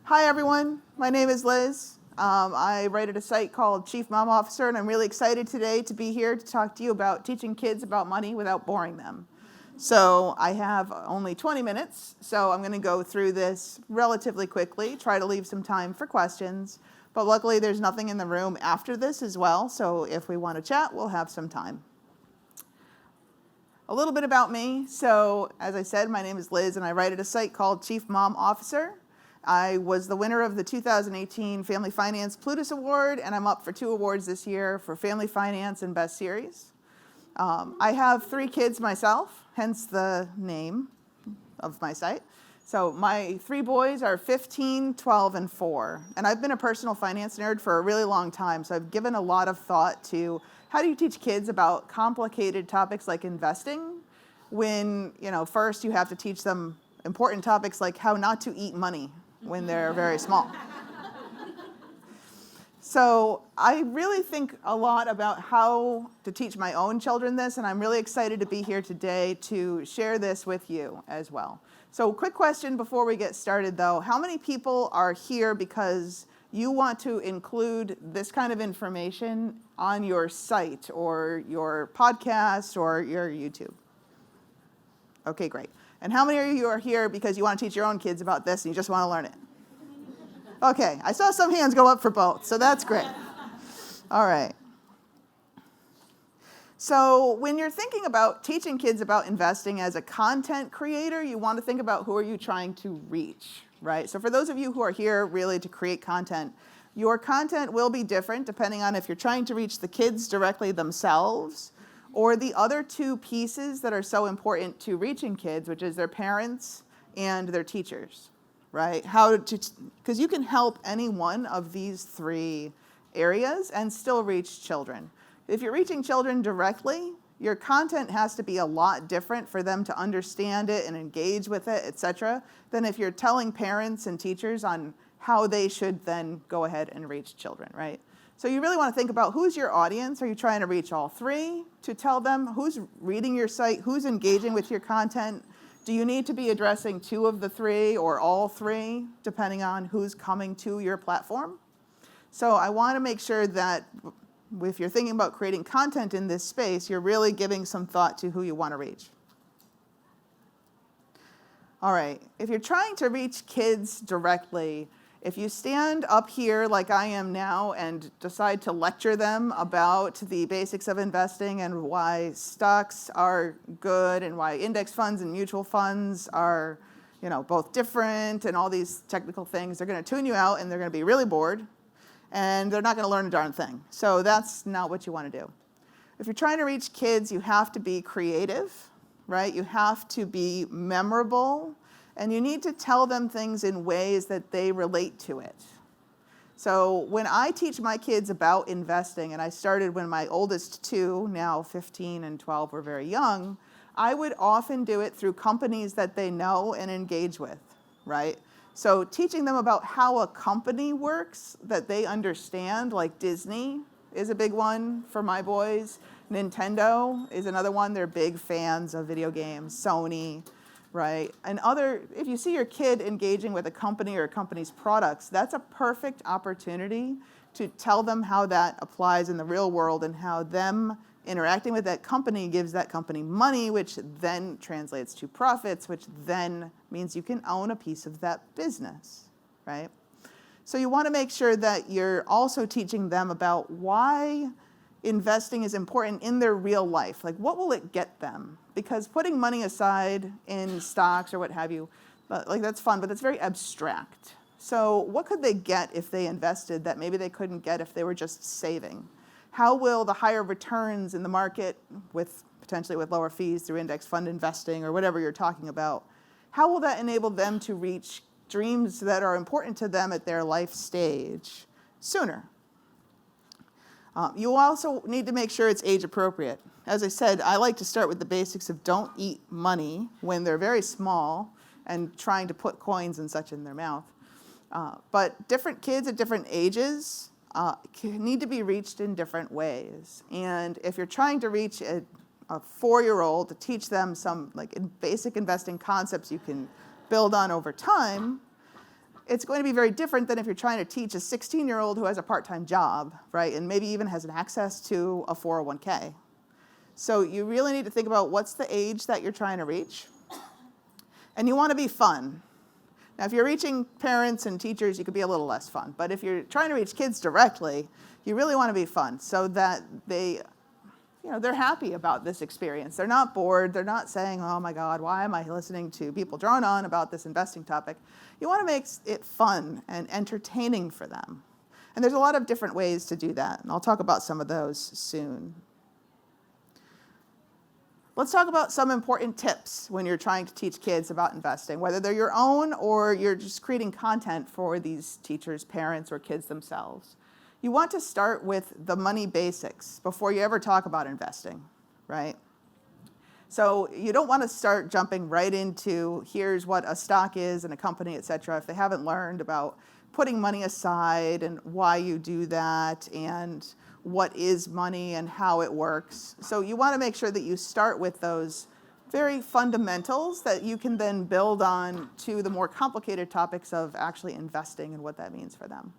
Hi, everyone. My name is Liz. I write at a site called Chief Mom Officer, and I'm really excited today to be here to talk to you about teaching kids about money without boring them. So I have only 20 minutes, so I'm going to go through this relatively quickly, try to leave some time for questions. But luckily, there's nothing in the room after this as well, so if we want to chat, we'll have some time. A little bit about me. So as I said, my name is Liz, and I write at a site called Chief Mom Officer. I was the winner of the 2018 Family Finance Plutus Award, and I'm up for 2 awards this year for Family Finance and Best Series. I have 3 kids myself, hence the name of my site. So my 3 boys are 15, 12, and 4. And I've been a personal finance nerd for a really long time, so I've given a lot of thought to how do you teach kids about complicated topics like investing when, first you have to teach them important topics like how not to eat money when they're very small. So I really think a lot about how to teach my own children this, and I'm really excited to be here today to share this with you as well. So quick question before we get started though, how many people are here because you want to include this kind of information on your site or your podcast or your YouTube? Okay, great. And how many of you are here because you want to teach your own kids about this and you just want to learn it? Okay, I saw some hands go up for both, so that's great. All right. So when you're thinking about teaching kids about investing as a content creator, you want to think about who are you trying to reach, right? So for those of you who are here really to create content, your content will be different depending on if you're trying to reach the kids directly themselves or the other 2 pieces that are so important to reaching kids, which is their parents and their teachers, right? Because you can help any one of these 3 areas and still reach children. If you're reaching children directly, your content has to be a lot different for them to understand it and engage with it, etc., than if you're telling parents and teachers on how they should then go ahead and reach children, right? So you really want to think about who's your audience. Are you trying to reach all 3 to tell them who's reading your site, who's engaging with your content? Do you need to be addressing 2 of the 3 or all 3, depending on who's coming to your platform? So I want to make sure that if you're thinking about creating content in this space, you're really giving some thought to who you want to reach. All right, if you're trying to reach kids directly, if you stand up here like I am now and decide to lecture them about the basics of investing and why stocks are good and why index funds and mutual funds are, both different and all these technical things, they're going to tune you out and they're going to be really bored and they're not going to learn a darn thing. So that's not what you want to do. If you're trying to reach kids, you have to be creative, right? You have to be memorable. And you need to tell them things in ways that they relate to it. So when I teach my kids about investing, and I started when my oldest 2, now 15 and 12, were very young, I would often do it through companies that they know and engage with, right? So teaching them about how a company works that they understand, like Disney is a big one for my boys. Nintendo is another one. They're big fans of video games. Sony. Right? And if you see your kid engaging with a company or a company's products, that's a perfect opportunity to tell them how that applies in the real world and how them interacting with that company gives that company money, which then translates to profits, which then means you can own a piece of that business, right? So you want to make sure that you're also teaching them about why investing is important in their real life. Like, what will it get them? Because putting money aside in stocks or what have you, that's fun, but that's very abstract. So what could they get if they invested that maybe they couldn't get if they were just saving? How will the higher returns in the market, potentially with lower fees through index fund investing or whatever you're talking about, how will that enable them to reach dreams that are important to them at their life stage sooner? You also need to make sure it's age appropriate. As I said, I like to start with the basics of don't eat money when they're very small and trying to put coins and such in their mouth. But different kids at different ages need to be reached in different ways. And if you're trying to reach a 4-year-old to teach them some basic investing concepts you can build on over time, it's going to be very different than if you're trying to teach a 16-year-old who has a part-time job, right, and maybe even has an access to a 401k. So you really need to think about what's the age that you're trying to reach. And you want to be fun. Now, if you're reaching parents and teachers, you could be a little less fun. But if you're trying to reach kids directly, you really want to be fun so that they're happy about this experience. They're not bored. They're not saying, oh my God, why am I listening to people drone on about this investing topic? You want to make it fun and entertaining for them. And there's a lot of different ways to do that, and I'll talk about some of those soon. Let's talk about some important tips when you're trying to teach kids about investing, whether they're your own or you're just creating content for these teachers, parents, or kids themselves. You want to start with the money basics before you ever talk about investing, right? So you don't want to start jumping right into here's what a stock is and a company, et cetera, if they haven't learned about putting money aside and why you do that and what is money and how it works. So you want to make sure that you start with those very fundamentals that you can then build on to the more complicated topics of actually investing and what that means for them.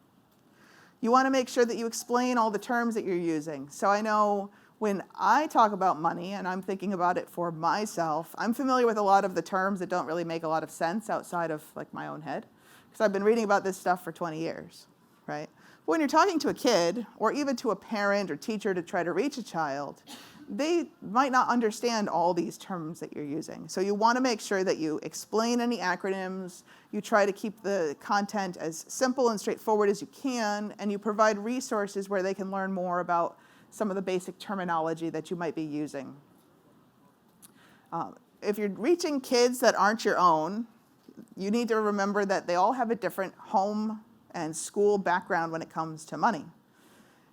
You want to make sure that you explain all the terms that you're using. So I know when I talk about money and I'm thinking about it for myself, I'm familiar with a lot of the terms that don't really make a lot of sense outside of like my own head, because I've been reading about this stuff for 20 years, right? But when you're talking to a kid or even to a parent or teacher to try to reach a child, they might not understand all these terms that you're using. So you want to make sure that you explain any acronyms, you try to keep the content as simple and straightforward as you can, and you provide resources where they can learn more about some of the basic terminology that you might be using. If you're reaching kids that aren't your own, you need to remember that they all have a different home and school background when it comes to money.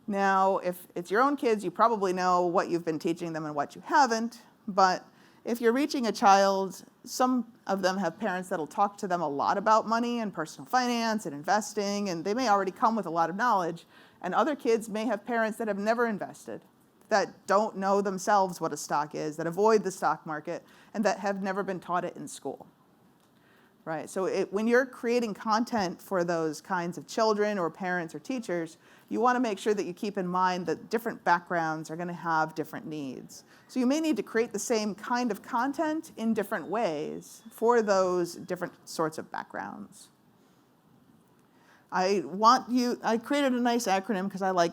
Now, if it's your own kids, you probably know what you've been teaching them and what you haven't, but if you're reaching a child, some of them have parents that'll talk to them a lot about money and personal finance and investing, and they may already come with a lot of knowledge, and other kids may have parents that have never invested, that don't know themselves what a stock is, that avoid the stock market, and that have never been taught it in school. Right, so when you're creating content for those kinds of children or parents or teachers, you want to make sure that you keep in mind that different backgrounds are going to have different needs. So you may need to create the same kind of content in different ways for those different sorts of backgrounds. I created a nice acronym because I like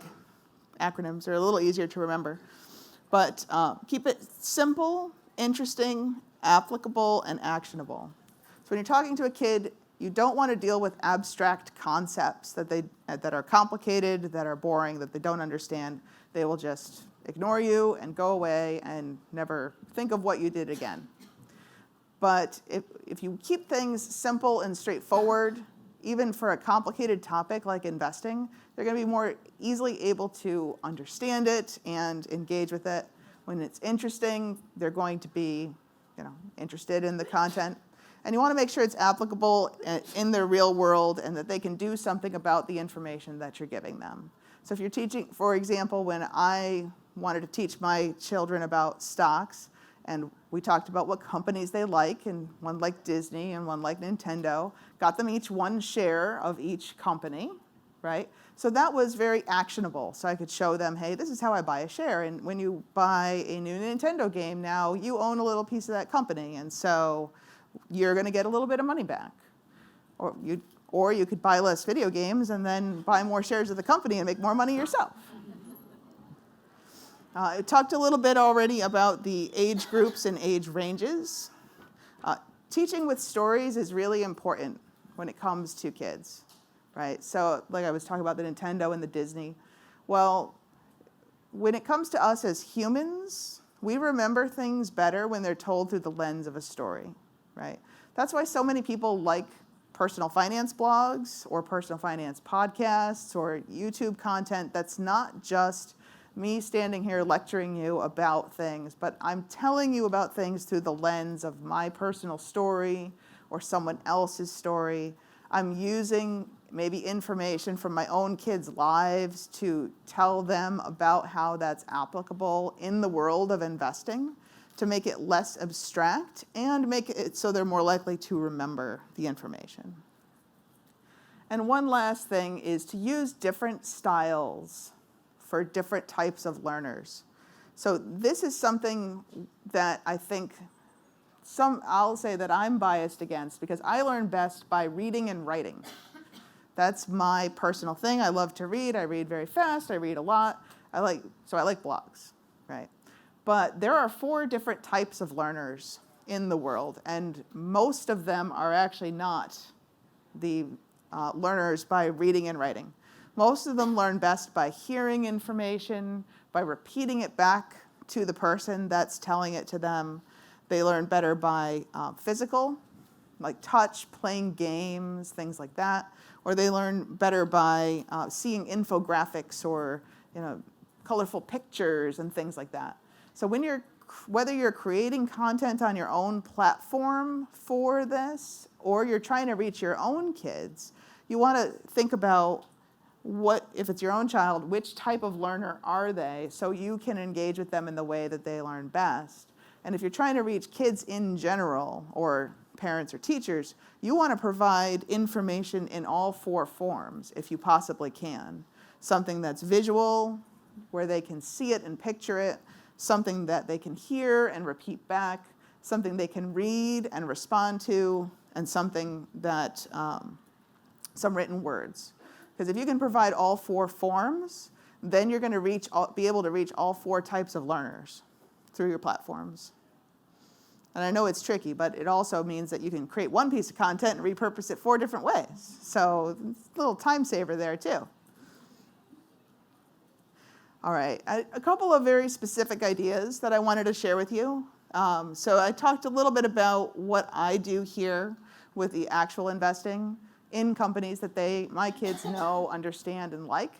acronyms. They're a little easier to remember. But keep it simple, interesting, applicable, and actionable. When you're talking to a kid, you don't want to deal with abstract concepts that are complicated, that are boring, that they don't understand. They will just ignore you and go away and never think of what you did again. But if you keep things simple and straightforward, even for a complicated topic like investing, they're going to be more easily able to understand it and engage with it. When it's interesting, they're going to be, interested in the content. And you want to make sure it's applicable in their real world and that they can do something about the information that you're giving them. So if you're teaching, for example, when I wanted to teach my children about stocks, and we talked about what companies they like, and one liked Disney and one liked Nintendo, got them each one share of each company, right? So that was very actionable. So I could show them, hey, this is how I buy a share. And when you buy a new Nintendo game now, you own a little piece of that company. And so you're going to get a little bit of money back. Or you could buy less video games and then buy more shares of the company and make more money yourself. I talked a little bit already about the age groups and age ranges. Teaching with stories is really important when it comes to kids, right? So like I was talking about the Nintendo and the Disney. Well, when it comes to us as humans, we remember things better when they're told through the lens of a story. Right? That's why so many people like personal finance blogs or personal finance podcasts or YouTube content that's not just me standing here lecturing you about things, but I'm telling you about things through the lens of my personal story or someone else's story. I'm using maybe information from my own kids' lives to tell them about how that's applicable in the world of investing, to make it less abstract and make it so they're more likely to remember the information. And one last thing is to use different styles for different types of learners. So this is something that I think I'll say that I'm biased against, because I learn best by reading and writing. That's my personal thing. I love to read. I read very fast. I read a lot. So I like blogs, right? But there are 4 different types of learners in the world, and most of them are actually not the learners by reading and writing. Most of them learn best by hearing information, by repeating it back to the person that's telling it to them. They learn better by physical, like touch, playing games, things like that. Or they learn better by seeing infographics or colorful pictures and things like that. So whether you're creating content on your own platform for this, or you're trying to reach your own kids, you want to think about if it's your own child, which type of learner are they, so you can engage with them in the way that they learn best. And if you're trying to reach kids in general, or parents or teachers, you want to provide information in all 4 forms if you possibly can. Something that's visual, where they can see it and picture it, something that they can hear and repeat back, something they can read and respond to, and something that, some written words. Because if you can provide all 4 forms, then you're going to be able to reach all 4 types of learners through your platforms. And I know it's tricky, but it also means that you can create one piece of content and repurpose it 4 different ways. So it's a little time saver there too. All right, a couple of very specific ideas that I wanted to share with you. So I talked a little bit about what I do here with the actual investing in companies that my kids know, understand, and like.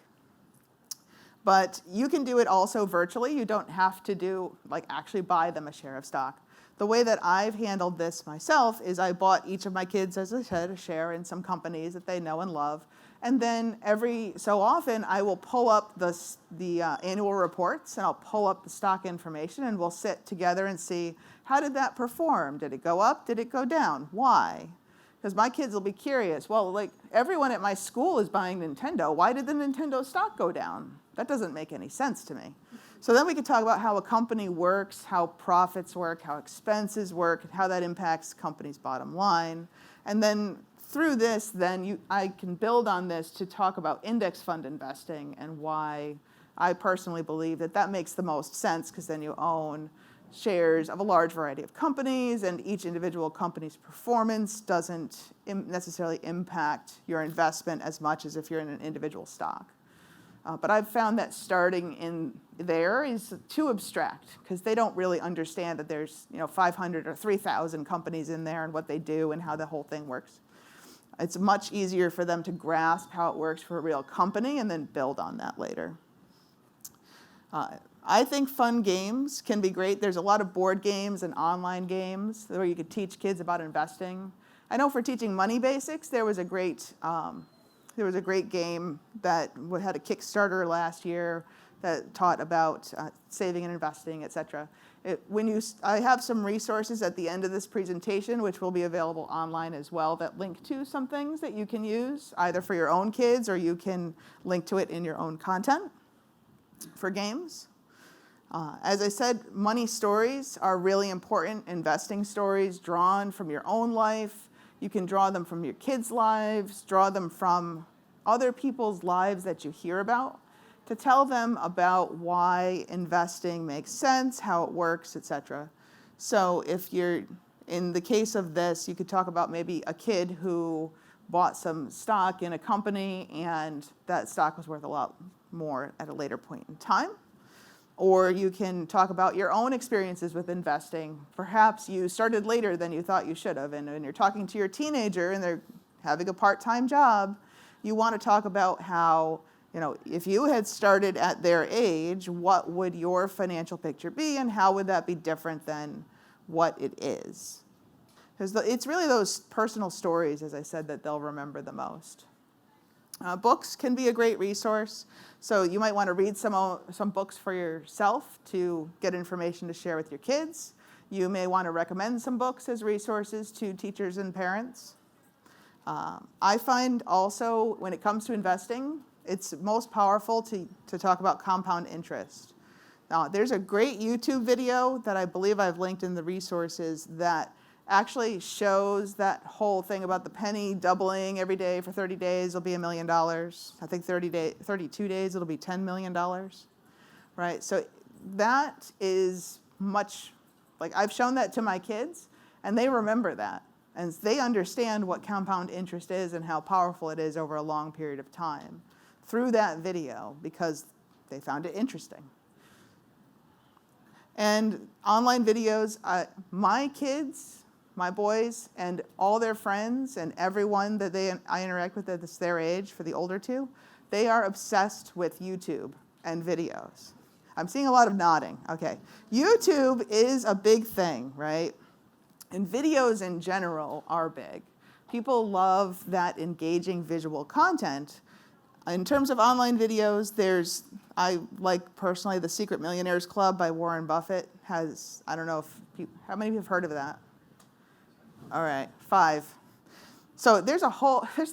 But you can do it also virtually. You don't have to actually buy them a share of stock. The way that I've handled this myself is I bought each of my kids, as I said, a share in some companies that they know and love. And then every so often, I will pull up the annual reports, and I'll pull up the stock information, and we'll sit together and see, how did that perform? Did it go up? Did it go down? Why? Because my kids will be curious. Well, everyone at my school is buying Nintendo. Why did the Nintendo stock go down? That doesn't make any sense to me. So then we could talk about how a company works, how profits work, how expenses work, how that impacts the company's bottom line. And then through this, I can build on this to talk about index fund investing and why I personally believe that makes the most sense, because then you own shares of a large variety of companies, and each individual company's performance doesn't necessarily impact your investment as much as if you're in an individual stock. But I've found that starting in there is too abstract, because they don't really understand that there's 500 or 3,000 companies in there and what they do and how the whole thing works. It's much easier for them to grasp how it works for a real company and then build on that later. I think fun games can be great. There's a lot of board games and online games where you could teach kids about investing. I know for teaching money basics, there was a great game that had a Kickstarter last year that taught about saving and investing, et cetera. I have some resources at the end of this presentation, which will be available online as well, that link to some things that you can use either for your own kids, or you can link to it in your own content for games. As I said, money stories are really important. Investing stories drawn from your own life. You can draw them from your kids' lives, draw them from other people's lives that you hear about, to tell them about why investing makes sense, how it works, etc. So if you're, in the case of this, you could talk about maybe a kid who bought some stock in a company and that stock was worth a lot more at a later point in time. Or you can talk about your own experiences with investing. Perhaps you started later than you thought you should have, and when you're talking to your teenager and they're having a part-time job, you want to talk about how, if you had started at their age, what would your financial picture be, and how would that be different than what it is? Because it's really those personal stories, as I said, that they'll remember the most. Books can be a great resource. So you might want to read some books for yourself to get information to share with your kids. You may want to recommend some books as resources to teachers and parents. I find also when it comes to investing, it's most powerful to talk about compound interest. Now, there's a great YouTube video that I believe I've linked in the resources that actually shows that whole thing about the penny doubling every day for 30 days, it'll be $1 million. I think 32 days, it'll be $10 million, right? So that is much, like I've shown that to my kids, and they remember that. And they understand what compound interest is and how powerful it is over a long period of time through that video because they found it interesting. And online videos, my kids, my boys, and all their friends and everyone that I interact with that's their age, for the older two, they are obsessed with YouTube and videos. I'm seeing a lot of nodding. Okay. YouTube is a big thing, right? And videos in general are big. People love that engaging visual content. In terms of online videos, I like personally the Secret Millionaires Club by Warren Buffett has, I don't know how many of you have heard of that? All right, 5. So there's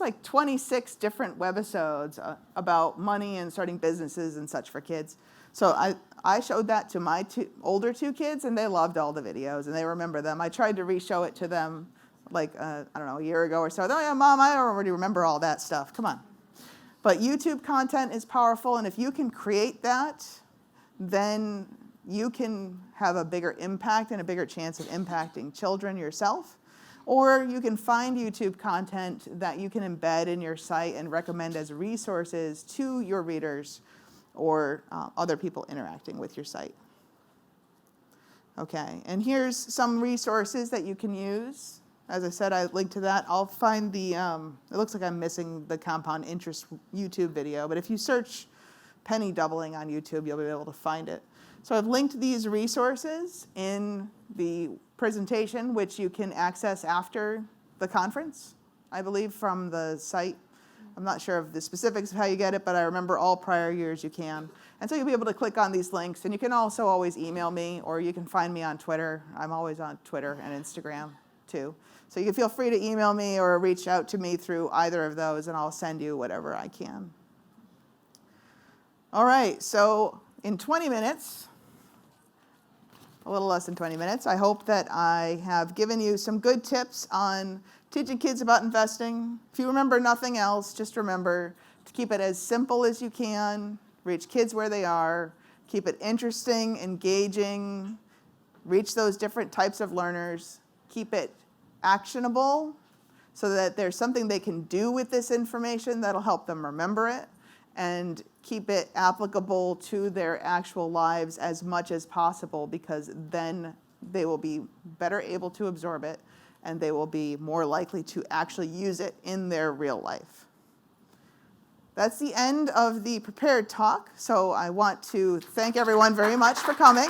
like 26 different webisodes about money and starting businesses and such for kids. So I showed that to my older two kids, and they loved all the videos, and they remember them. I tried to re-show it to them like, I don't know, a year ago or so. Oh, yeah, Mom, I already remember all that stuff. Come on. But YouTube content is powerful, and if you can create that, then you can have a bigger impact and a bigger chance of impacting children yourself. Or you can find YouTube content that you can embed in your site and recommend as resources to your readers or other people interacting with your site. Okay, and here's some resources that you can use. As I said, I linked to that. I'll find it looks like I'm missing the compound interest YouTube video, but if you search penny doubling on YouTube, you'll be able to find it. So I've linked these resources in the presentation, which you can access after the conference, I believe, from the site. I'm not sure of the specifics of how you get it, but I remember all prior years you can. And so you'll be able to click on these links, and you can also always email me, or you can find me on Twitter. I'm always on Twitter and Instagram, too. So you can feel free to email me or reach out to me through either of those, and I'll send you whatever I can. All right, so in 20 minutes, a little less than 20 minutes, I hope that I have given you some good tips on teaching kids about investing. If you remember nothing else, just remember to keep it as simple as you can, reach kids where they are, keep it interesting, engaging, reach those different types of learners, keep it actionable so that there's something they can do with this information that'll help them remember it, and keep it applicable to their actual lives as much as possible, because then they will be better able to absorb it and they will be more likely to actually use it in their real life. That's the end of the prepared talk, so I want to thank everyone very much for coming.